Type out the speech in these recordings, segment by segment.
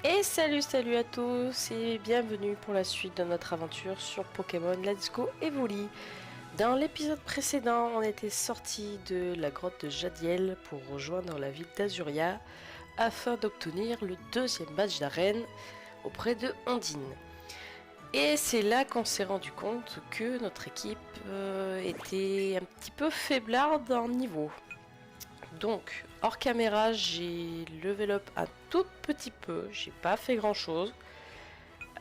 Et salut à tous et bienvenue pour la suite de notre aventure sur Pokémon Let's Go Evoli. Dans l'épisode précédent, on était sorti de la grotte de Jadiel pour rejoindre la ville d'Azuria afin d'obtenir le deuxième badge d'arène auprès de Ondine. Et c'est là qu'on s'est rendu compte que notre équipe était un petit peu faiblarde en niveau. Donc, hors caméra, j'ai level up un tout petit peu, j'ai pas fait grand chose.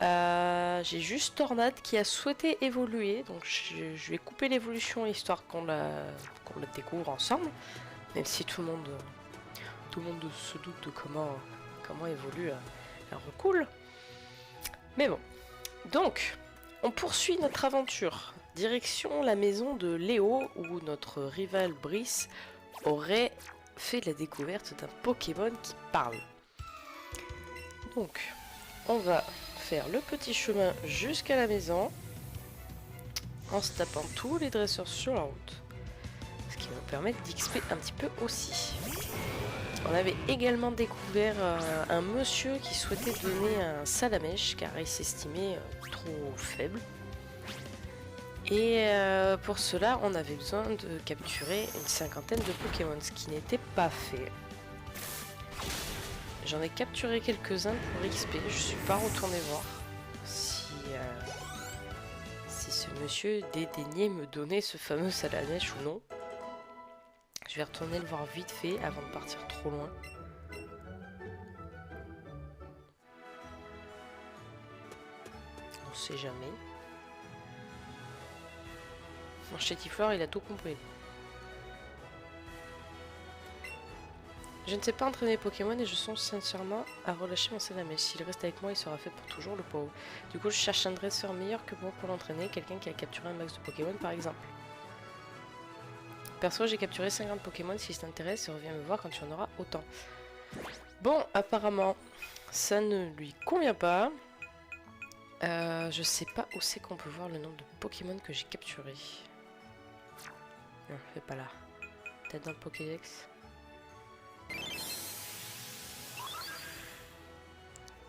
J'ai juste Tornade qui a souhaité évoluer, donc je vais couper l'évolution histoire qu'on la découvre ensemble, même si tout le monde se doute de comment évolue un recoul. Mais bon, donc, on poursuit notre aventure, direction la maison de Léo, où notre rival Brice aurait fait la découverte d'un Pokémon qui parle. Donc, on va faire le petit chemin jusqu'à la maison en se tapant tous les dresseurs sur la route, ce qui va nous permettre d'XP un petit peu aussi. On avait également découvert un monsieur qui souhaitait donner un Salamèche car il s'estimait trop faible. Et pour cela, on avait besoin de capturer une cinquantaine de Pokémon, ce qui n'était pas fait. J'en ai capturé quelques-uns pour XP, je suis pas retourné voir si ce monsieur dédaignait me donner ce fameux Salamèche ou non. Je vais retourner le voir vite fait avant de partir trop loin. On sait jamais. Mon Chétiflore, il a tout compris. Je ne sais pas entraîner Pokémon et je songe sincèrement à relâcher mon Salamèche. S'il reste avec moi, il sera fait pour toujours, le pauvre. Du coup, je cherche un dresseur meilleur que moi pour l'entraîner, quelqu'un qui a capturé un max de Pokémon par exemple. Perso, j'ai capturé 50 Pokémon, si ça t'intéresse, reviens me voir quand tu en auras autant. Bon, apparemment, ça ne lui convient pas. Je sais pas où c'est qu'on peut voir le nombre de Pokémon que j'ai capturé. Non, c'est pas là. Peut-être dans le Pokédex.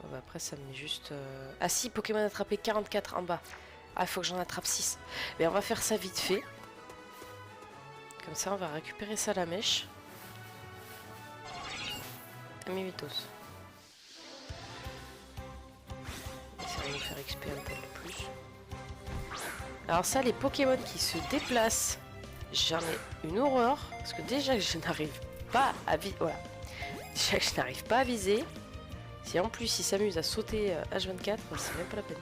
Bon, bah après, ça me met juste... Ah si, Pokémon attrapé 44 en bas. Ah, il faut que j'en attrape 6. Mais on va faire ça vite fait. Comme ça, on va récupérer Salamèche. Amimitos. Ça va nous faire XP un peu de plus. Alors ça, les Pokémon qui se déplacent, j'en ai une horreur. Parce que déjà que je n'arrive pas à viser... Voilà. Déjà que je n'arrive pas à viser. Si en plus ils s'amusent à sauter H24, c'est même pas la peine.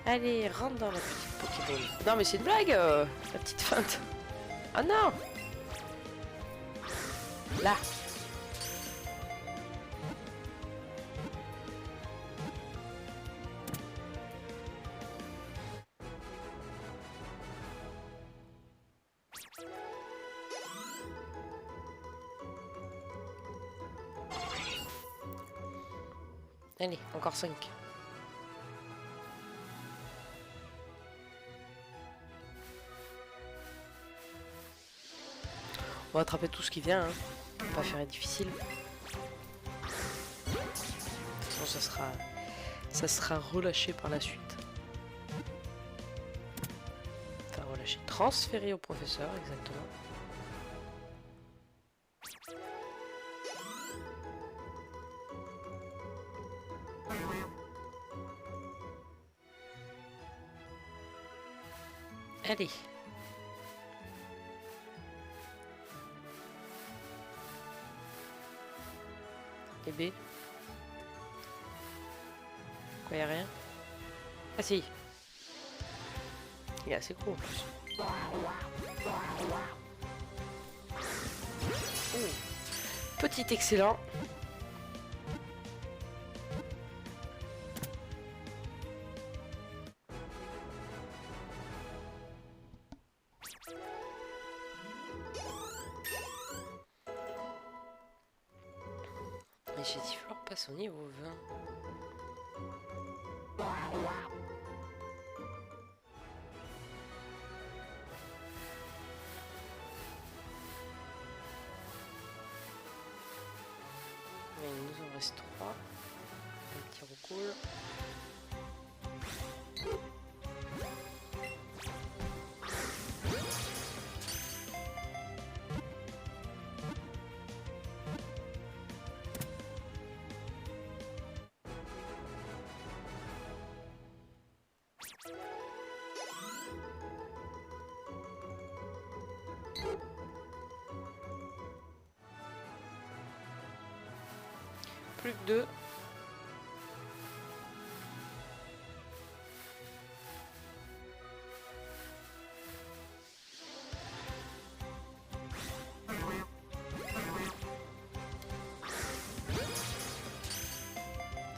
Allez, rentre dans la petite Pokéball. Non mais c'est une blague la petite feinte. Oh non. Là. Allez, encore 5. On va attraper tout ce qui vient, hein. On va pas faire difficile. De toute façon, ça sera relâché par la suite. Enfin, relâché. Transféré au professeur, exactement. Allez. Et B. Quoi, y'a rien? Ah si. Il est assez gros en plus. Oh. Petit excellent. Et Chétiflore passe au niveau 20. reste 3. Un petit recoule. Plus que 2.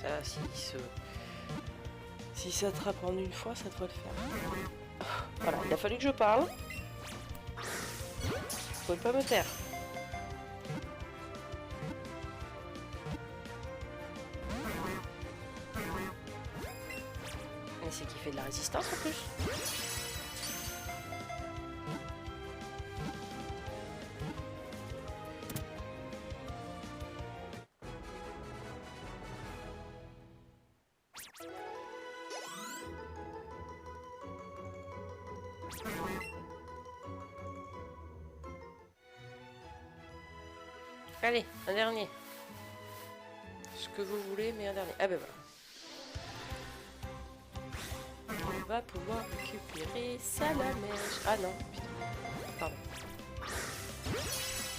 Ça, si ça attrape en une fois, ça devrait le faire. Voilà, il a fallu que je parle. Vous pouvez pas me taire. Mais c'est qu'il fait de la résistance en plus. Allez, un dernier. Ce que vous voulez, mais un dernier. Ah ben voilà. On va pouvoir récupérer Salamèche. Ah non, putain. Pardon.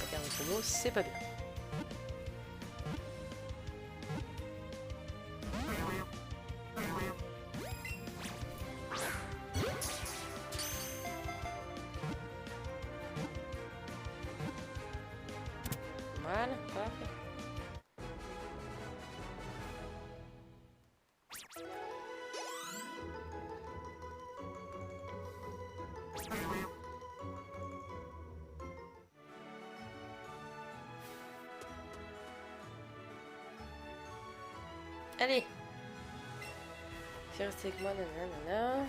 La garde de mot, c'est pas bien. Voilà, parfait. Allez. C'est resté avec moi, nanana.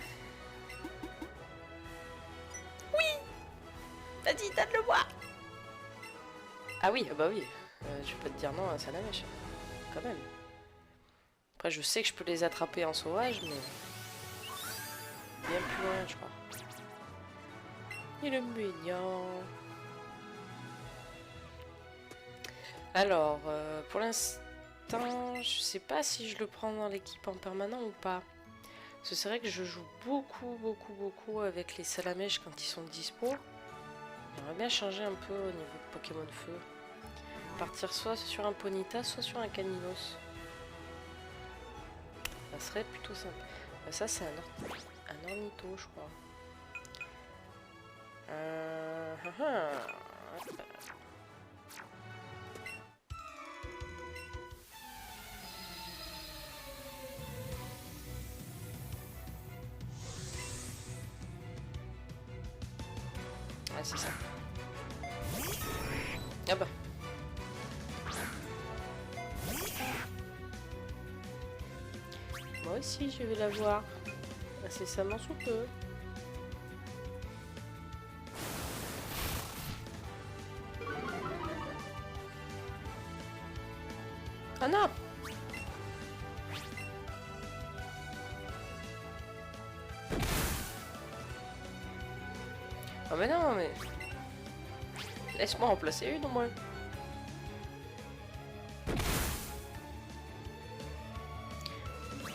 Oui. Vas-y, donne-le-moi. Ah oui, bah oui. Je vais pas te dire non à Salamèche. Quand même. Après, je sais que je peux les attraper en sauvage, mais... bien plus loin, je crois. Il est mignon. Alors, pour l'instant, je sais pas si je le prends dans l'équipe en permanent ou pas. Parce que c'est vrai que je joue beaucoup avec les Salamèches quand ils sont dispo. J'aimerais bien changer un peu au niveau de Pokémon Feu. Partir soit sur un Ponyta, soit sur un Caninos. Ça serait plutôt simple. Ça, c'est un Ornitho, je crois. Ah, c'est ça. Ah bah. Moi aussi, je vais la voir. Incessamment sous peu. Ah non! Ah mais non, mais... laisse-moi en placer une au moins.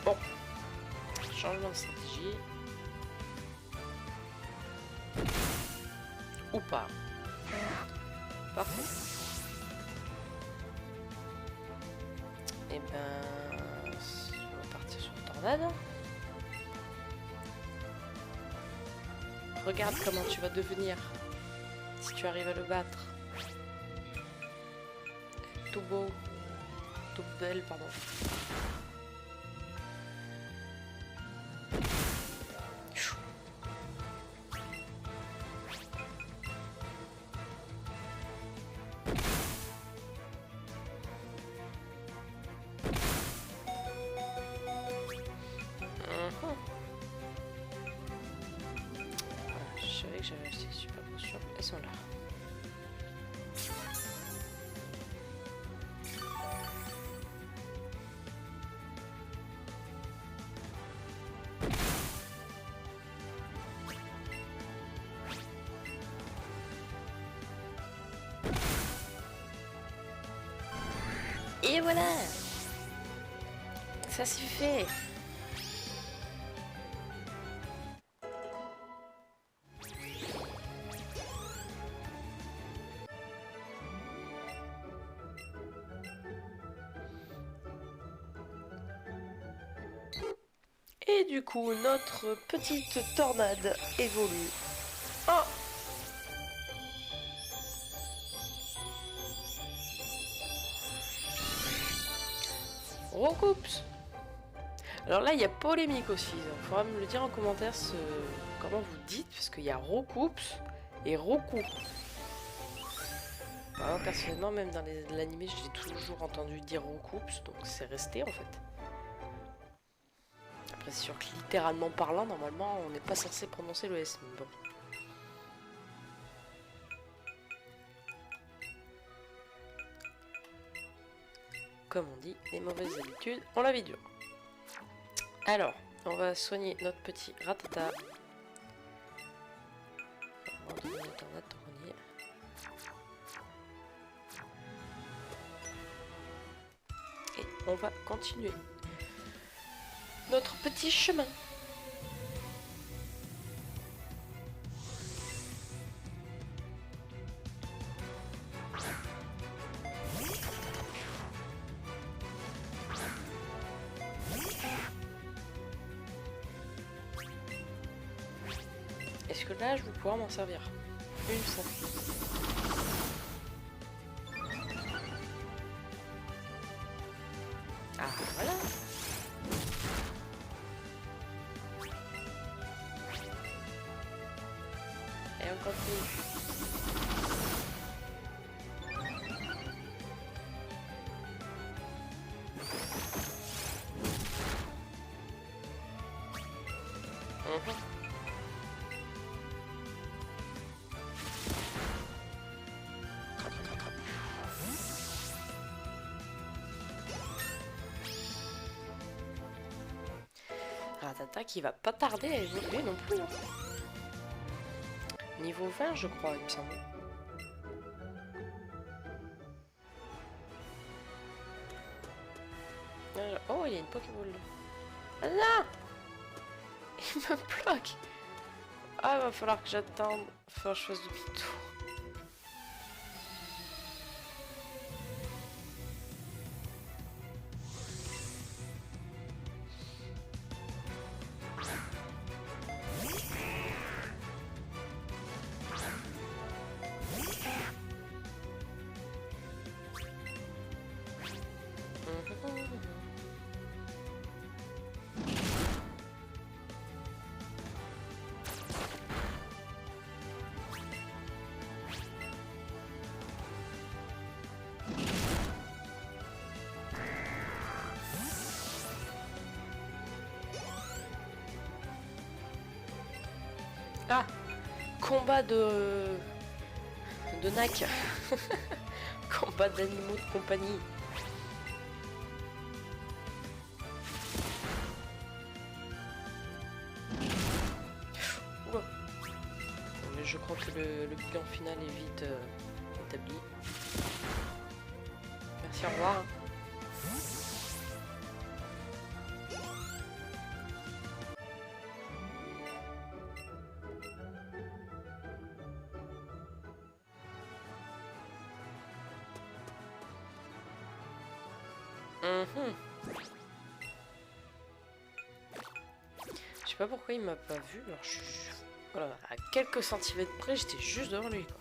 Bon. Changement de stratégie. Ou pas. Parfait. Et ben... on va partir sur le tornade. Regarde comment tu vas devenir si tu arrives à le battre. Tout beau. Tout belle, pardon. Je savais que j'avais acheté super potions. Elles sont là. Et voilà. Ça c'est fait. Et du coup, notre petite tornade évolue. Oh! Recoups. Alors là, il y a polémique aussi. Il faudra me le dire en commentaire comment vous dites, parce qu'il y a recoups et recoups. Moi, personnellement, même dans l'animé, j'ai toujours entendu dire recoups, donc c'est resté en fait. Après, c'est sûr que littéralement parlant, normalement, on n'est pas censé prononcer le S. Mais bon. Comme on dit, les mauvaises habitudes, on la vie dure. Alors, on va soigner notre petit ratata. Et on va continuer notre petit chemin. Est-ce que là, je vais pouvoir m'en servir une fois? Ah, voilà. Et on continue. Ratata qui va pas tarder à évoluer non plus. Hein. Niveau 20, je crois, il me semble. Oh, il y a une Pokéball. Ah non! Il me bloque! Ah, il va falloir que j'attende. Il va falloir que je fasse demi-tour. Ah! Combat de NAC. Combat d'animaux de compagnie. Oula. Mais je crois que le bilan final est vite établi. Merci, au revoir. Je sais pas pourquoi il m'a pas vu. Alors voilà, à quelques centimètres près, j'étais juste devant lui. Quoi.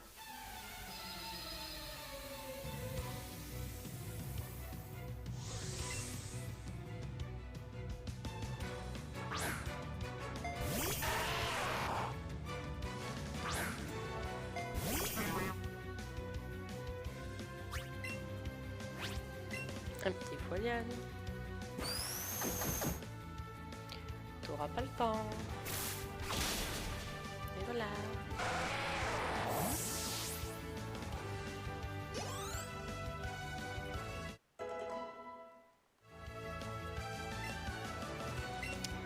Un petit foliane. T'auras pas le temps. Et voilà.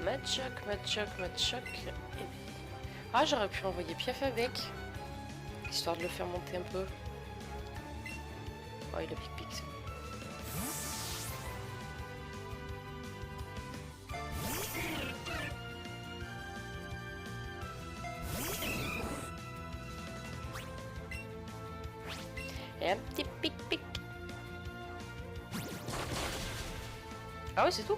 Matchoc. Ah, j'aurais pu envoyer Piaf avec. Histoire de le faire monter un peu. Oh, il a pic-pic, ça. Et un petit pic-pic. Ah ouais, c'est tout.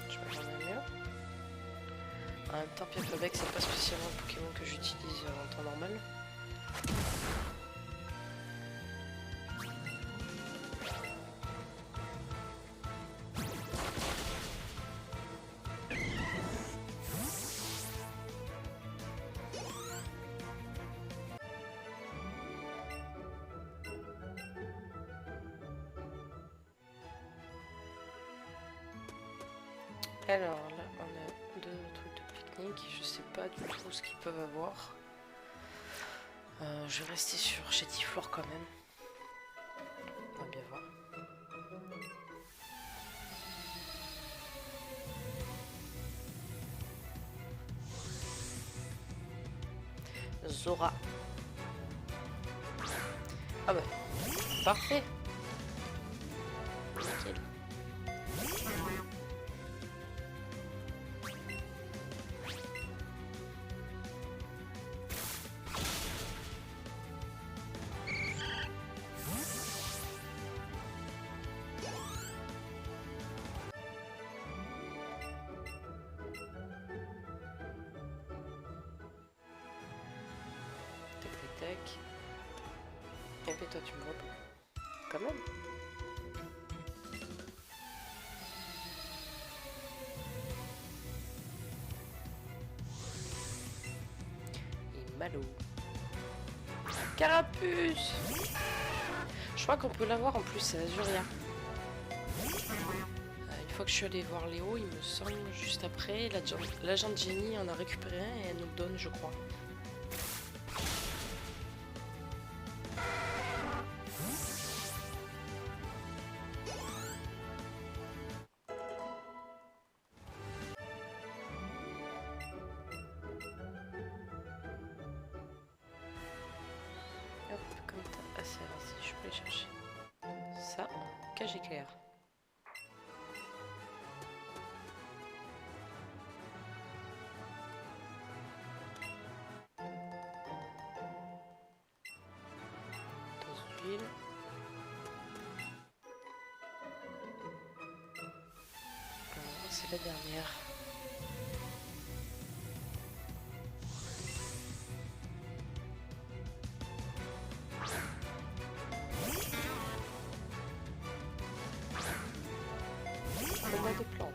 Je m'attendais mieux. En même temps, Piafabec, c'est pas spécialement un Pokémon que j'utilise en temps normal. Alors là, on a deux trucs de pique-nique. Je sais pas du tout ce qu'ils peuvent avoir. Je vais rester sur Chétiflore quand même. On va bien voir. Zora. Ah bah, parfait. Nickel. Tac. Et puis toi tu me vois pas. Quand même. Et Malo. Carapuce. Je crois qu'on peut l'avoir en plus, c'est Azuria. Une fois que je suis allée voir Léo, il me semble juste après, l'agent Jenny en a récupéré un et elle nous le donne, je crois. Hop, comme t'as assez avancé, je peux aller chercher ça, cage éclair. Dose d'huile. C'est la dernière. Combat de plantes.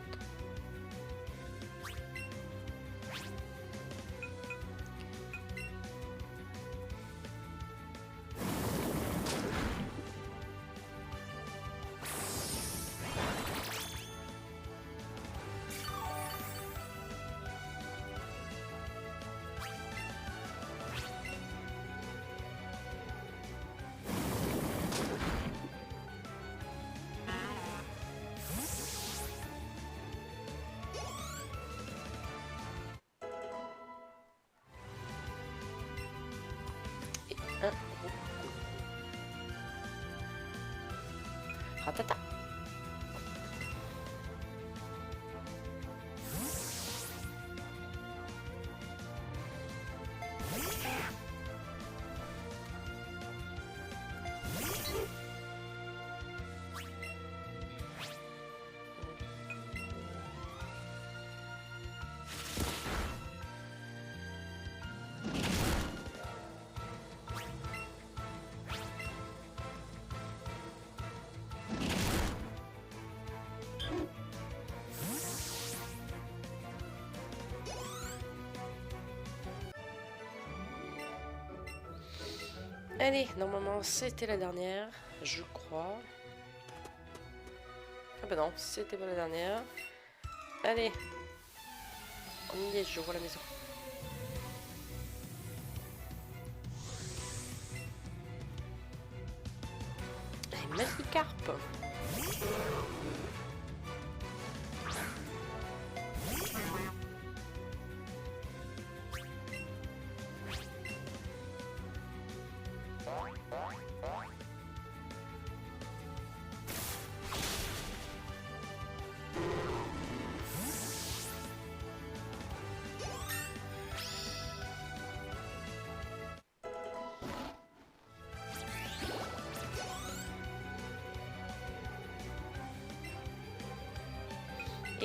Et un gros ratata. Allez, normalement c'était la dernière, je crois. Ah bah non, c'était pas la dernière. Allez, on y est, je vois la maison. Et Magikarp.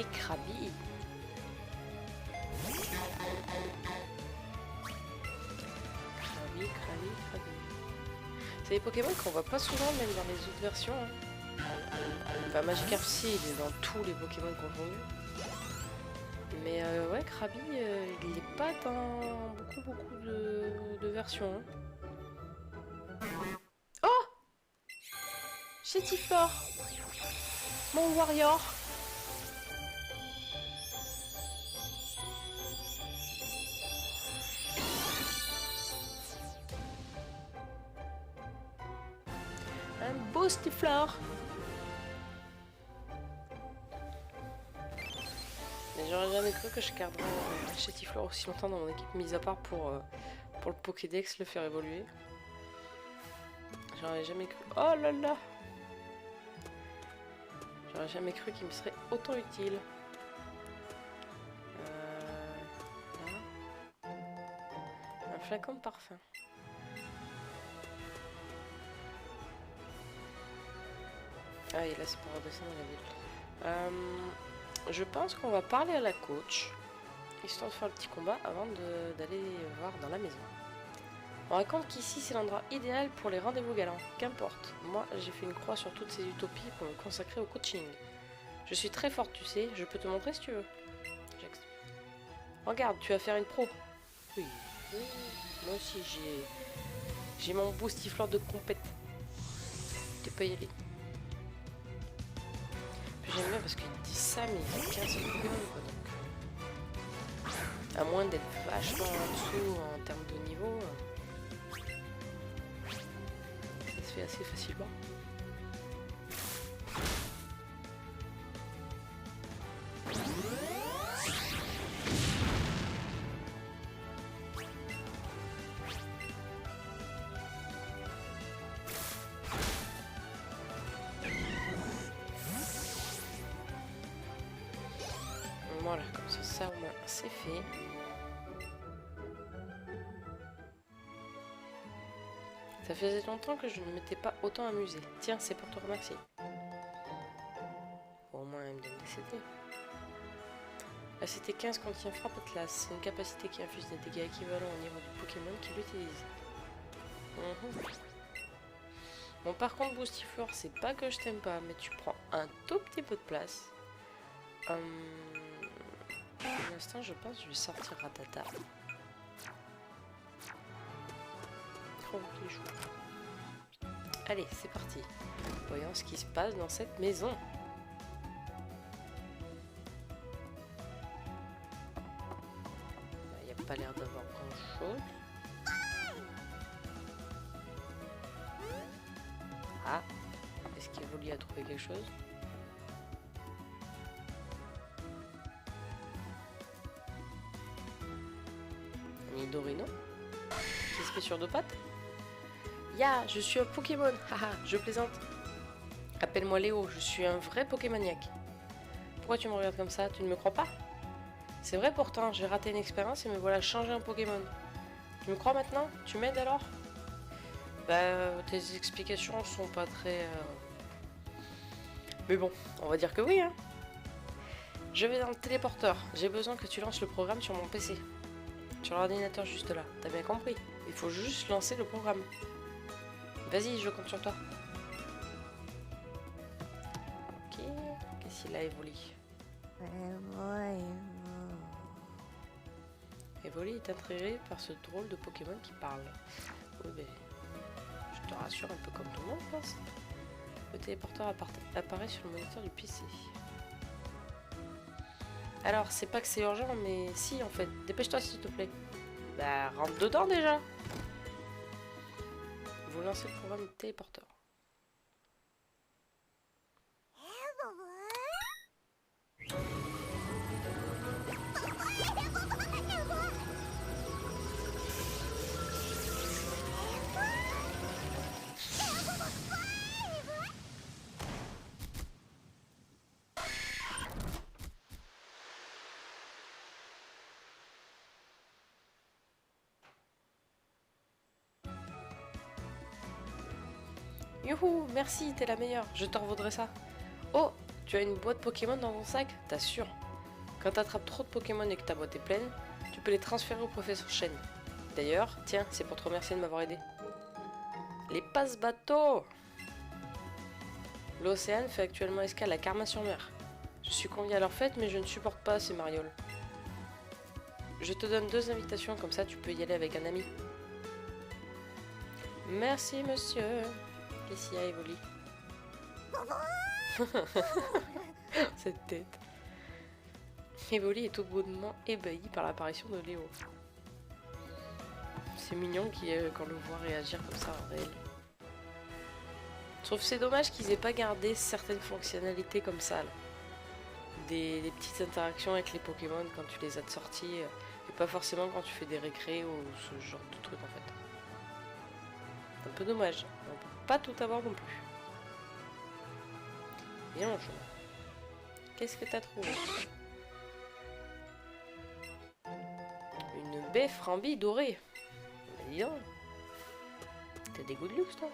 et Krabi. Krabi. C'est des Pokémon qu'on voit pas souvent même dans les autres versions. Hein. Enfin, Magikarp si, il est dans tous les Pokémon confondus. Mais ouais, Krabi, il n'est pas dans beaucoup de versions. Hein. Oh, Chetiflor, mon warrior. Un beau Chetiflor. Mais j'aurais jamais cru que je garderais Chetiflor aussi longtemps dans mon équipe, mis à part pour le Pokédex le faire évoluer. J'aurais jamais cru. Oh là là! J'aurais jamais cru qu'il me serait autant utile. Là. Un flacon de parfum. Ah, et là c'est pour redescendre la ville. Je pense qu'on va parler à la coach, histoire de faire le petit combat avant d'aller voir dans la maison. On raconte qu'ici c'est l'endroit idéal pour les rendez-vous galants. Qu'importe, moi j'ai fait une croix sur toutes ces utopies pour me consacrer au coaching. Je suis très forte, tu sais, je peux te montrer si tu veux. Regarde, tu vas faire une pro. Oui, moi aussi j'ai mon boostifleur de compète. Tu peux y aller. J'aime bien parce qu'il dit ça, mais il a 15 Pokémon quoi, donc. À moins d'être vachement en dessous en termes de niveau, ça se fait assez facilement. Voilà, comme ça au moins c'est fait. Ça faisait longtemps que je ne m'étais pas autant amusée. Tiens, c'est pour te remercier. Au moins elle me donne des CD. La CT15 contient Frappe Atlas, c'est une capacité qui infuse des dégâts équivalents au niveau du Pokémon qui l'utilise. Bon, par contre, Boostifleur, c'est pas que je t'aime pas, mais tu prends un tout petit peu de place. Pour l'instant, je pense que je vais sortir Rattata. Allez, c'est parti. Voyons ce qui se passe dans cette maison. Il n'y a pas l'air d'avoir grand chose. Ah, est-ce qu'Evoli a trouvé quelque chose? Nidorino qui se fait sur deux pattes. Ya, je suis un Pokémon. Haha, je plaisante. Appelle-moi Léo, je suis un vrai Pokémaniaque. Pourquoi tu me regardes comme ça? Tu ne me crois pas? C'est vrai pourtant, j'ai raté une expérience et me voilà changer un Pokémon. Tu me crois maintenant? Tu m'aides alors? Bah, tes explications sont pas très... Mais bon, on va dire que oui, hein. Je vais dans le téléporteur. J'ai besoin que tu lances le programme sur mon PC. Sur l'ordinateur juste là. T'as bien compris? Il faut juste lancer le programme. Vas-y, je compte sur toi. Ok, qu'est-ce qu'il a évolué? Evoli est intrigué par ce drôle de Pokémon qui parle. Oui, mais je te rassure, un peu comme tout le monde, je pense. Le téléporteur apparaît sur le moniteur du PC. Alors, c'est pas que c'est urgent, mais si, en fait. Dépêche-toi, s'il te plaît. Bah, rentre dedans, déjà. Vous lancez le programme téléporteur. Youhou, merci, t'es la meilleure. Je t'en vaudrai ça. Oh, Tu as une boîte Pokémon dans ton sac? T'assures. Quand t'attrapes trop de Pokémon et que ta boîte est pleine, tu peux les transférer au professeur Chen. D'ailleurs, tiens, c'est pour te remercier de m'avoir aidé. Les passe-bateaux! L'Océane fait actuellement escale à Karma-sur-Mer. Je suis convié à leur fête, mais je ne supporte pas ces marioles. Je te donne 2 invitations, comme ça tu peux y aller avec un ami. Merci, monsieur. Ici à Evoli. Cette tête. Evoli est tout bonnement ébahi par l'apparition de Léo. C'est mignon qu'on le voit réagir comme ça en réel. Je trouve c'est dommage qu'ils aient pas gardé certaines fonctionnalités comme ça. Là. Des petites interactions avec les Pokémon quand tu les as sortis. Et pas forcément quand tu fais des récrés ou ce genre de trucs en fait. C'est un peu dommage. On peut pas tout avoir non plus. Bien bonjour. Qu'est-ce que t'as trouvé? Une baie frambie dorée. Bah dis donc. T'as des goûts de luxe toi?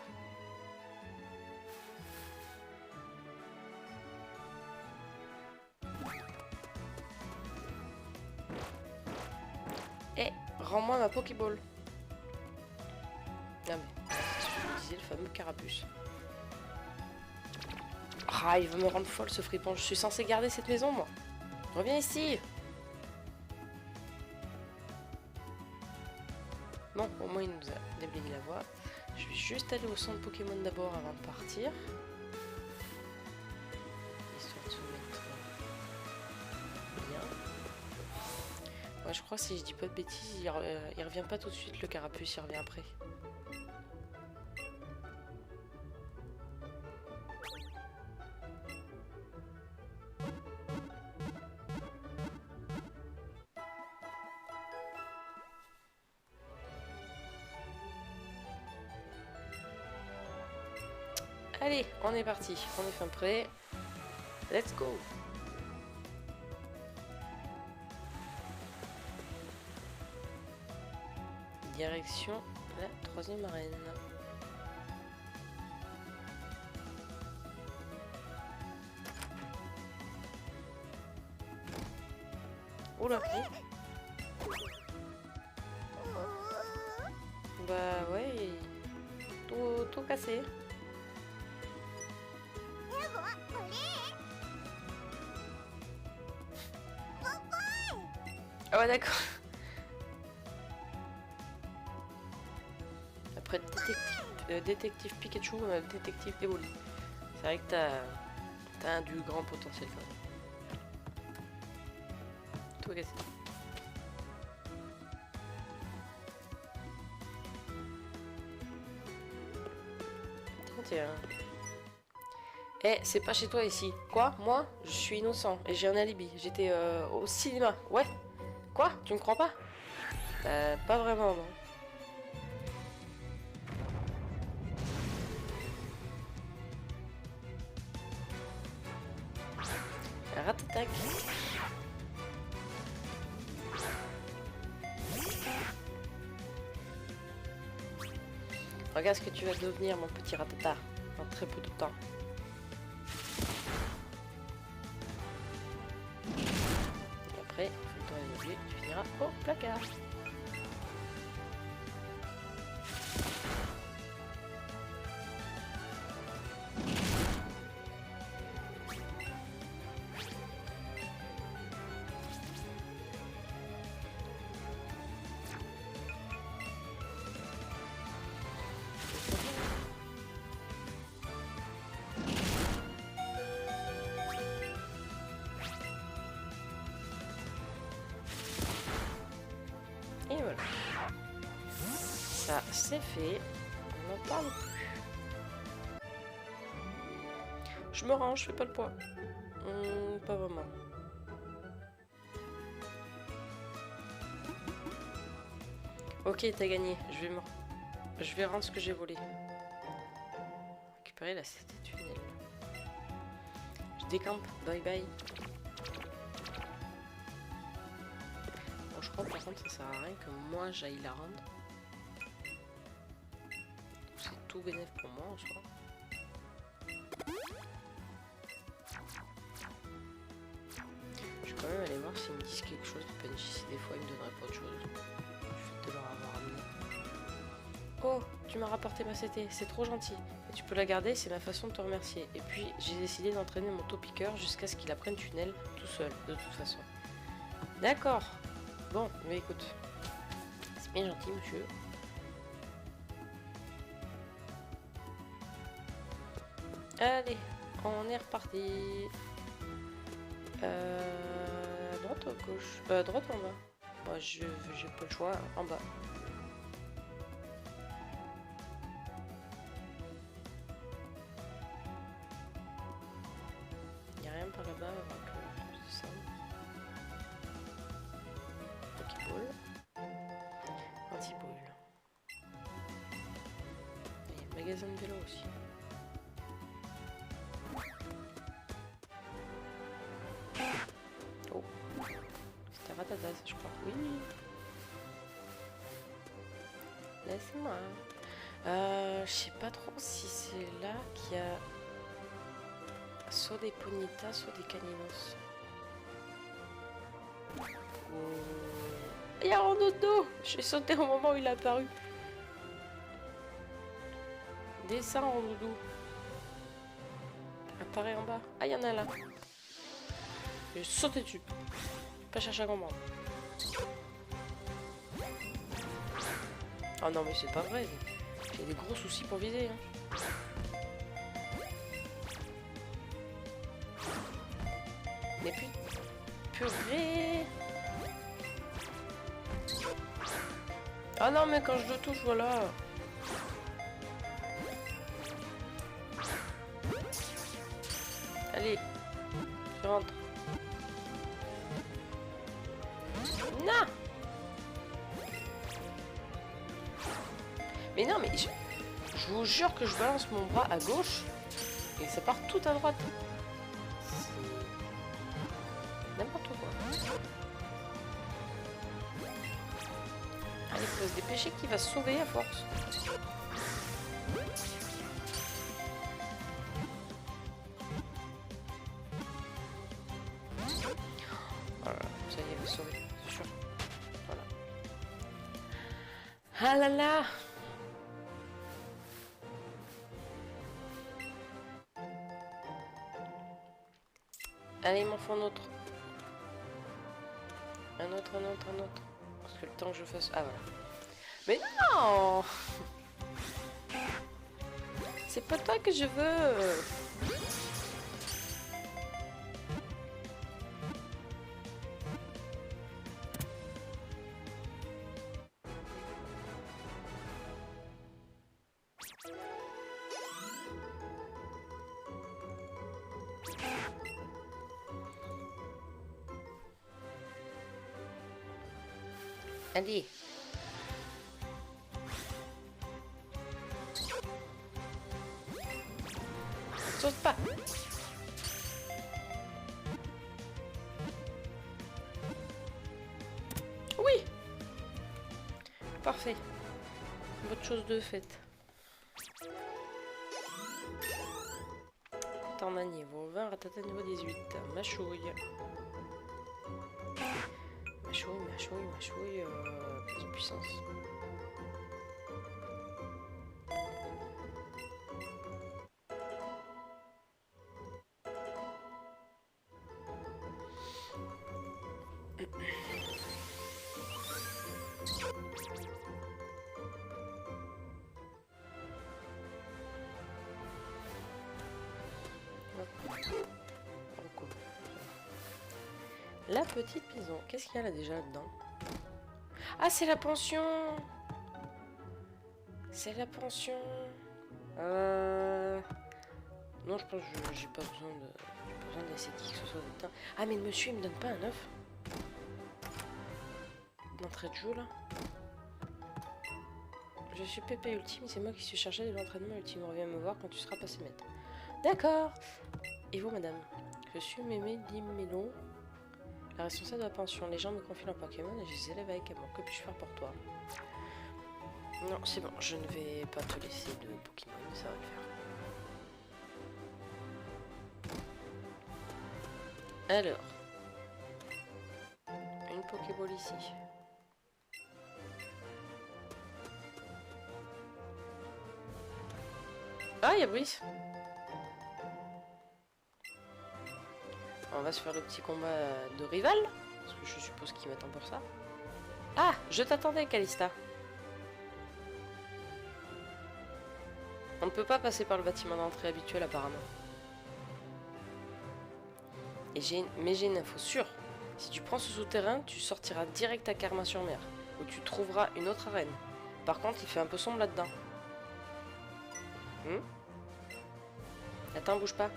Eh, rends-moi ma Pokéball. Ah mais, je me disais le fameux carapuce. Ah, il va me rendre folle ce fripon. Je suis censé garder cette maison moi. Reviens ici. Bon, au moins il nous a déblayé la voie. Je vais juste aller au centre Pokémon d'abord avant de partir. Histoire de se mettre bien. Ouais, je crois que si je dis pas de bêtises, il revient pas tout de suite le carapuce, il revient après. Allez, on est parti, on est fin prêt. Let's go! Direction la 3e arène. Oula! Bah ouais, tout cassé. Ah ouais d'accord. Après détective Pikachu, on a le détective Evoli. C'est vrai que t'as du grand potentiel quand même. Tout cassé. Eh, c'est pas chez toi ici. Quoi? Moi? Je suis innocent et j'ai un alibi. J'étais au cinéma. Ouais? Quoi? Tu me crois pas? Pas vraiment, non. Ratatac. Regarde ce que tu vas devenir, mon petit ratata, en très peu de temps. Et après, dans les objets, tu finiras au placard. Et voilà. Ça, c'est fait. On n'en parle plus. Je me range, je fais pas le poids. Pas vraiment. Ok, t'as gagné. Je vais rendre ce que j'ai volé. Récupérer la cité tunnel. Je décampe. Bye bye. Bon, je crois par contre ça sert à rien que moi j'aille la rendre. C'est tout bénéf pour moi en soi. tu m'as rapporté ma CT, c'est trop gentil. Et tu peux la garder, c'est ma façon de te remercier. Et puis, j'ai décidé d'entraîner mon taupiqueur jusqu'à ce qu'il apprenne tunnel tout seul, de toute façon. D'accord. Bon, mais écoute. C'est bien gentil, monsieur. Allez, on est reparti. Droite ou gauche? Droite ou en bas? Moi, j'ai pas le choix, en bas. Y'a rien par là-bas, donc je descends. Pokéball. Anti-ball. Il y a un magasin de vélo aussi. Oh. C'était Ratata, je crois. Oui. Laisse-moi. Je sais pas trop si c'est là qu'il y a soit des ponitas, soit des caninos. Il y a un dodo. J'ai sauté au moment où il est apparu. Descends en doudou. Apparaît en bas. Ah, il y en a là. J'ai sauté dessus. Pas chercher à comprendre. Oh non, mais c'est pas vrai. J'ai des gros soucis pour viser. Hein. Mais puis... Purée. Ah non, mais quand je le touche, voilà. Allez. Je rentre. Non. Mais non, mais je vous jure que je balance mon bras à gauche et ça part tout à droite. C'est n'importe quoi. Allez, il faut se dépêcher qu'il va se sauver à force. Voilà, ça y est, il va se sauver, c'est sûr. Voilà. Ah là là. Allez, il m'en faut un autre. Un autre. Parce que le temps que je fasse... Ah, voilà. Mais non. C'est pas toi que je veux. Allez. Saute pas. Oui. Parfait. Bonne chose de faite. T'en as niveau 20, Ratata niveau 18. Machouille. Machouille, plus de puissance. La petite maison. Qu'est-ce qu'il y a là déjà là-dedans? Ah, c'est la pension. C'est la pension. Non, je pense que j'ai pas besoin d'essayer qui que ce soit de temps. Ah, mais le monsieur, il me donne pas un œuf d'entrée de jeu, là. Je suis Pépé Ultime, c'est moi qui suis chargée de l'entraînement ultime. Reviens me voir quand tu seras passé maître. D'accord. Et vous, madame? Je suis Mémé Dimelo, la responsable de la pension. Les gens me confient leurs Pokémon et je les élève avec amour. Que puis-je faire pour toi? Non, c'est bon, je ne vais pas te laisser de Pokémon, ça va le faire. Alors, une Pokéball ici. Ah, il y a Brice. On va se faire le petit combat de rival. Parce que je suppose qu'ils m'attendent pour ça. Ah, je t'attendais, Calista. On ne peut pas passer par le bâtiment d'entrée habituel, apparemment. Mais j'ai une info sûre. Si tu prends ce souterrain, tu sortiras direct à Karma-sur-Mer, où tu trouveras une autre arène. Par contre, il fait un peu sombre là-dedans. Attends, bouge pas.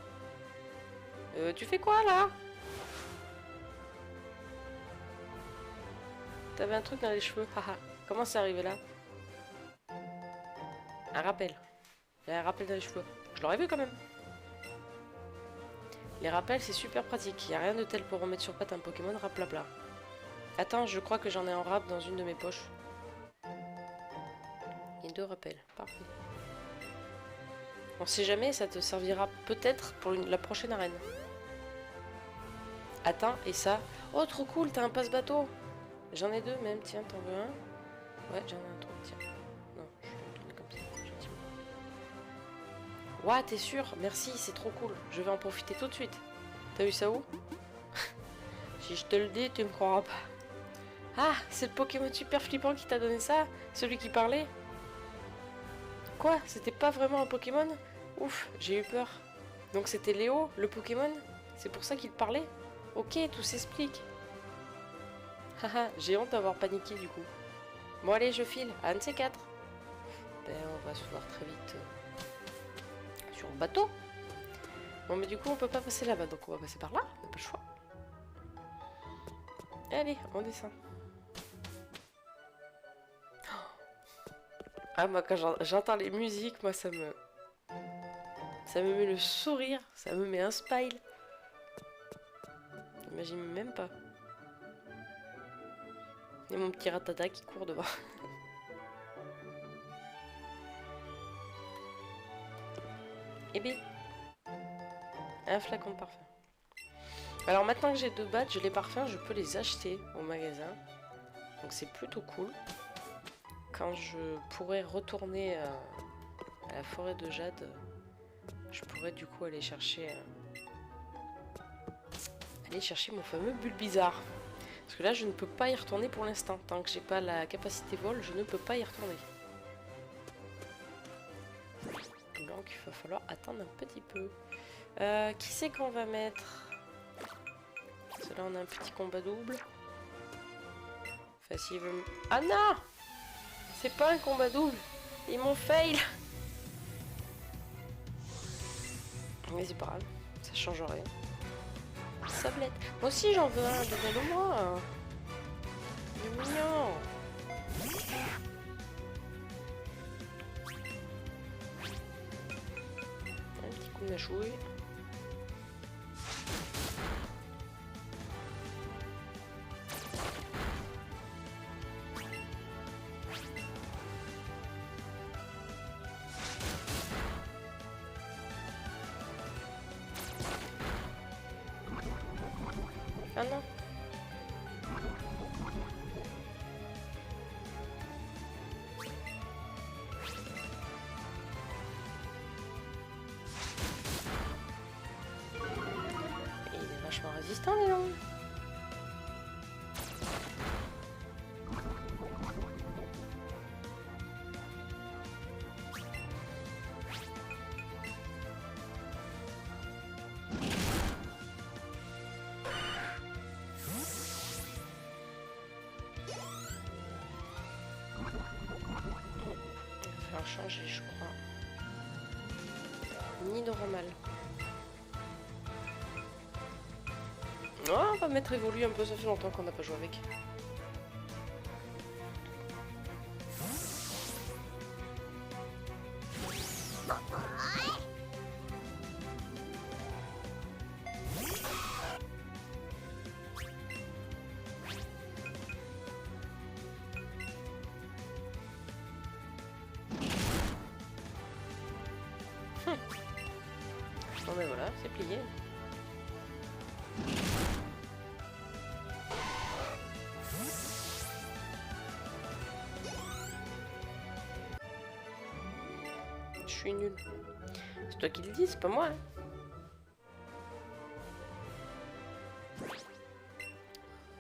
Tu fais quoi, là? T'avais un truc dans les cheveux, haha. Comment c'est arrivé là? Un rappel. Il y a un rappel dans les cheveux. Je l'aurais vu quand même. Les rappels, c'est super pratique. Il n'y a rien de tel pour remettre sur patte un Pokémon raplapla. Attends, je crois que j'en ai un rap dans une de mes poches. Et 2 rappels. Parfait. On sait jamais, ça te servira peut-être pour la prochaine arène. Attends, et ça? Oh, trop cool, t'as un passe-bateau. J'en ai 2 même, tiens, t'en veux un? Ouais, j'en ai un, 3, tiens. Non, je vais le donner comme ça, gentiment. Ouah, t'es sûr? Merci, c'est trop cool. Je vais en profiter tout de suite. T'as vu ça où? Si je te le dis, tu me croiras pas. Ah, c'est le Pokémon super flippant qui t'a donné ça? Celui qui parlait? Quoi? C'était pas vraiment un Pokémon? Ouf, j'ai eu peur. Donc c'était Léo, le Pokémon? C'est pour ça qu'il parlait? Ok, tout s'explique. Haha, j'ai honte d'avoir paniqué du coup. Bon allez, je file, à un de ces 4. Ben, on va se voir très vite sur le bateau. Bon, mais du coup, on peut pas passer là-bas, donc on va passer par là, on n'a pas le choix. Allez, on descend. Ah, moi, quand j'entends les musiques, moi, ça me met le sourire, ça me met un smile. J'imagine même pas. Et mon petit ratata qui court devant. Et bien, un flacon de parfum. Alors maintenant que j'ai 2 badges, les parfums, je peux les acheter au magasin. Donc c'est plutôt cool. Quand je pourrai retourner à la forêt de Jade, je pourrais du coup aller chercher mon fameux Bulbizarre. Parce que là, je ne peux pas y retourner pour l'instant. Tant que j'ai pas la capacité vol, je ne peux pas y retourner. Donc il va falloir attendre un petit peu. Qui c'est qu'on va mettre? Parce que là, on a un petit combat double. Enfin, s'il veut... Ah non! C'est pas un combat double! Ils m'ont fail! Mais c'est pas grave, ça change rien. Sablette. Moi aussi j'en veux un, donnez-le-moi. Il est mignon. Un petit coup de mâchouille. Ah non. Il est vachement résistant, les gens. Il va falloir changer, je crois. Nidoramal. Oh, on va mettre évolue un peu, ça fait longtemps qu'on n'a pas joué avec. Bon ben voilà, c'est plié. Je suis nulle. C'est toi qui le dis, c'est pas moi. Hein.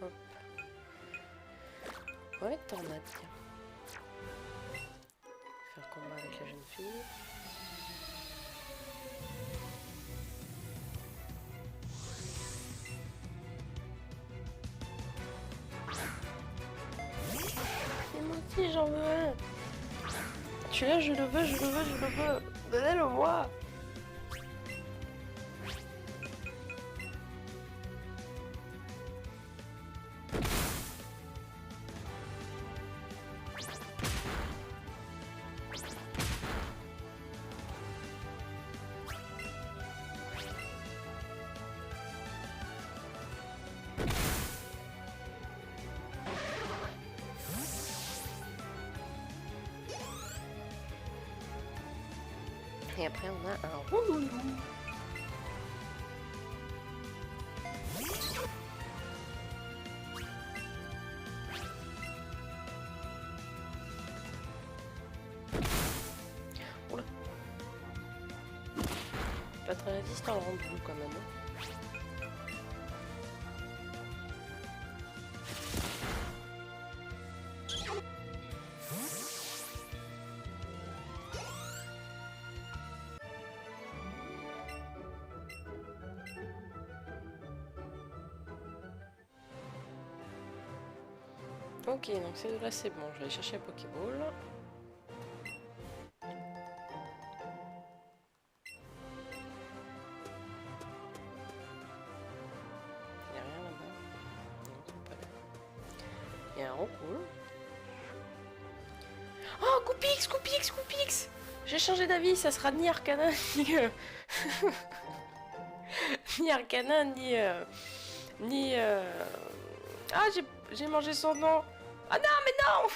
Hop. On va mettre tornade, tiens. Faire combat avec la jeune fille. Et moi aussi j'en veux un. Celui-là je le veux, je le veux, je le veux. Donnez-le-moi. Et après on a un rouloulou. Oula. Pas très résistant le rouloulou quand même. Hein. Ok, donc c'est là c'est bon, je vais aller chercher la Pokéball. Il n'y a rien là-bas. Non, c'est pas là. Il y a un Roucoule. Oh, Coupix, Coupix, Coupix! J'ai changé d'avis, ça sera ni Arcana, ni... ni Arcana, ni... ni... Ah, j'ai mangé son nom! Ah non, mais non!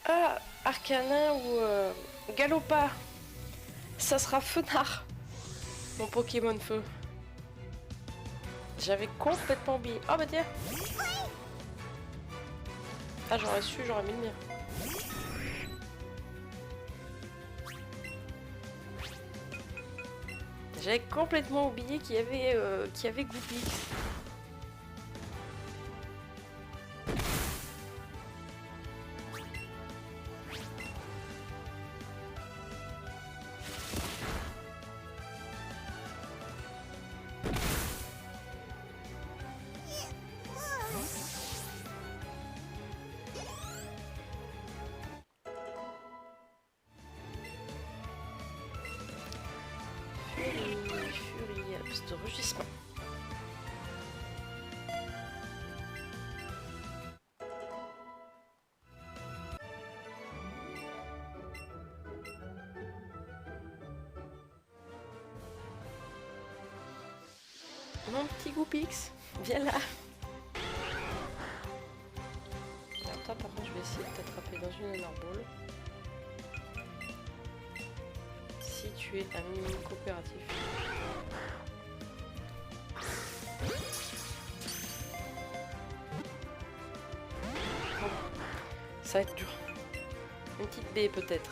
Ah, Arcana ou Galopa. Ça sera Fenard. Mon Pokémon feu. J'avais complètement oublié. Oh bah tiens. Ah j'aurais su, j'aurais mis le mien. J'avais complètement oublié qu'il y avait Goupix. Furie, de rugissement. Mon petit Goupix, viens là. Alors toi par contre je vais essayer de t'attraper dans une Enerball. Si tu es un minimum coopératif. Bon, ça va être dur. Une petite baie peut-être.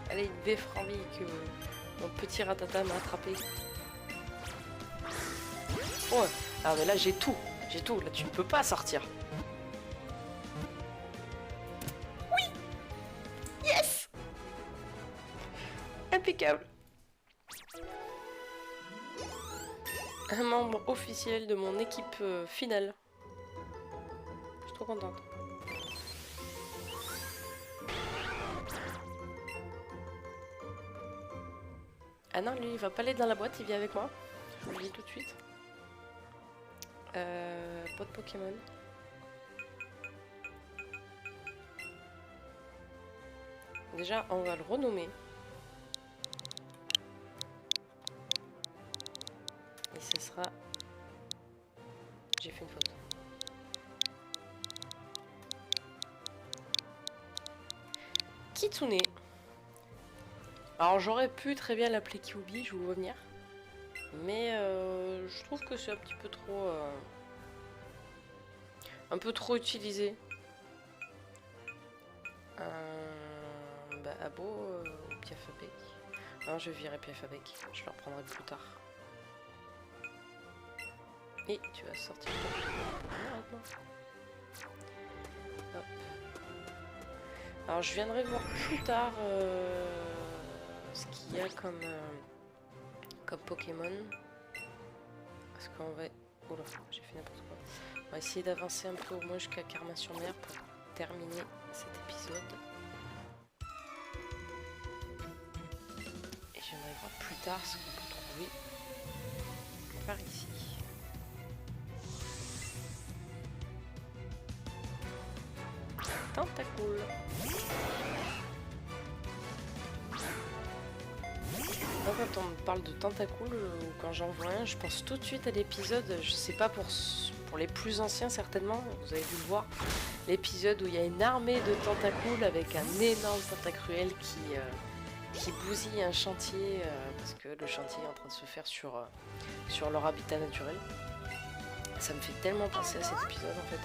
Allez, une baie franvie que mon petit ratata m'a attrapé. Oh, ah mais là j'ai tout. J'ai tout. Là tu ne peux pas sortir. Oui. Yes. Impeccable. Un membre officiel de mon équipe finale. Je suis trop contente. Ah non, lui il va pas aller dans la boîte, il vient avec moi. Je vous le dis tout de suite. Pas de Pokémon. Déjà, on va le renommer. Et ce sera... J'ai fait une faute. Kitsune. Alors j'aurais pu très bien l'appeler Kyubi, je vous vois venir. Mais je trouve que c'est un petit peu trop... un peu trop utilisé. Bah Abo, Piafabec. Non, je vais virer Piafabec. Je le reprendrai plus tard. Et tu vas sortir maintenant. Hop. Alors je viendrai voir plus tard ce qu'il y a comme Pokémon. Parce qu'on va... Oula, j'ai fait n'importe quoi. On va essayer d'avancer un peu au moins jusqu'à Carmin-sur-Mer pour terminer cet épisode. Et j'aimerais voir plus tard ce qu'on peut trouver par ici. Tentacool. Moi, quand on me parle de Tentacool ou quand j'en vois un, je pense tout de suite à l'épisode, je sais pas pour les plus anciens certainement, vous avez dû le voir, l'épisode où il y a une armée de Tentacool avec un énorme Tentacruel qui bousille un chantier parce que le chantier est en train de se faire sur leur habitat naturel. Ça me fait tellement penser à cet épisode en fait.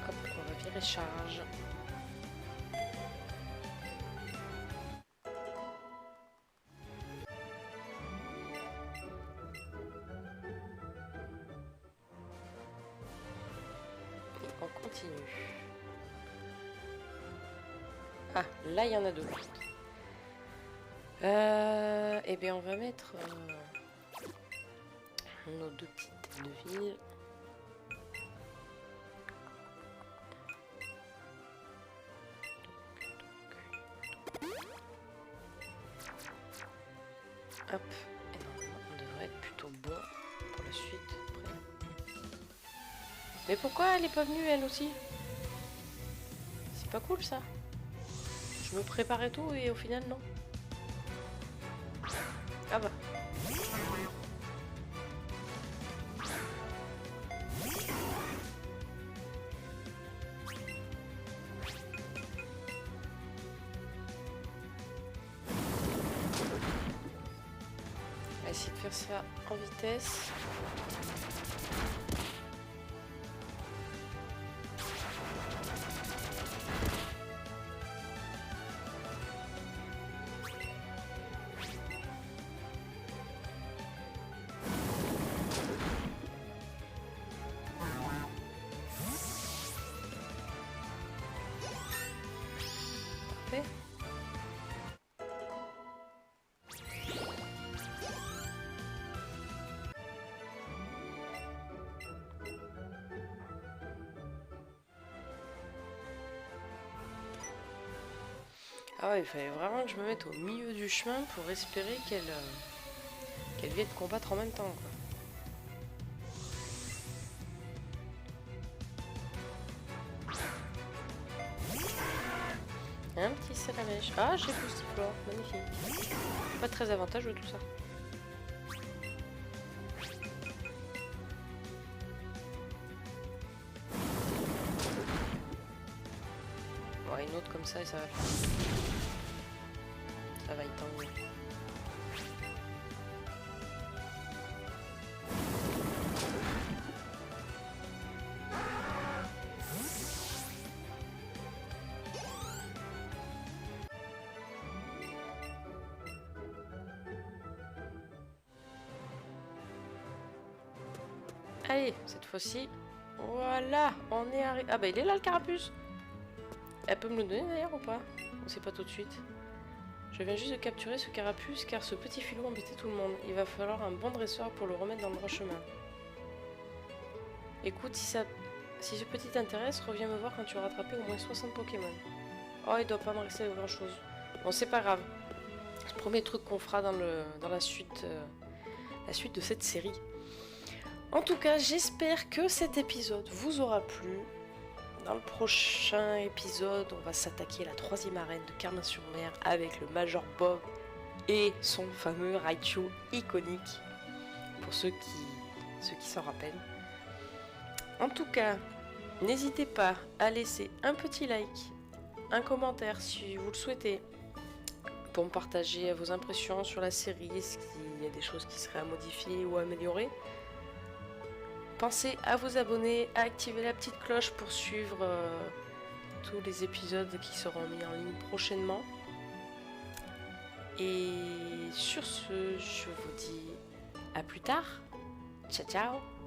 Hop, on va virer charge. Et on continue. Ah, là il y en a deux. Eh bien on va mettre nos deux petites têtes de ville. Hop, et normalement on devrait être plutôt bon pour la suite après. Mais pourquoi elle est pas venue elle aussi? C'est pas cool ça. Je me préparais tout et au final non. Ah bah. On va essayer de faire ça en vitesse. Parfait. Ah ouais, il fallait vraiment que je me mette au milieu du chemin pour espérer qu'elle vienne combattre en même temps, quoi. Un petit Salamèche. Ah, j'ai Boustiflore, magnifique. Pas très avantageux tout ça. Ouais, une autre comme ça et ça va le faire. Ça va y tendre. Allez, cette fois-ci, voilà, on est arrivé. Ah bah il est là le carapuce. Elle peut me le donner d'ailleurs ou pas? On sait pas tout de suite. Je viens juste de capturer ce carapuce car ce petit filou embêtait tout le monde. Il va falloir un bon dresseur pour le remettre dans le droit chemin. Écoute, si ce petit t'intéresse, reviens me voir quand tu as rattrapé au moins 60 Pokémon. Oh, il doit pas me rester grand chose. Bon, c'est pas grave. C'est le premier truc qu'on fera dans la suite de cette série. En tout cas, j'espère que cet épisode vous aura plu. Dans le prochain épisode, on va s'attaquer à la 3e arène de Carmin-sur-Mer avec le Major Bob et son fameux Raichu iconique, pour ceux qui s'en rappellent. En tout cas, n'hésitez pas à laisser un petit like, un commentaire si vous le souhaitez, pour me partager vos impressions sur la série, est-ce qu'il y a des choses qui seraient à modifier ou à améliorer. Pensez à vous abonner, à activer la petite cloche pour suivre tous les épisodes qui seront mis en ligne prochainement. Et sur ce, je vous dis à plus tard. Ciao ciao.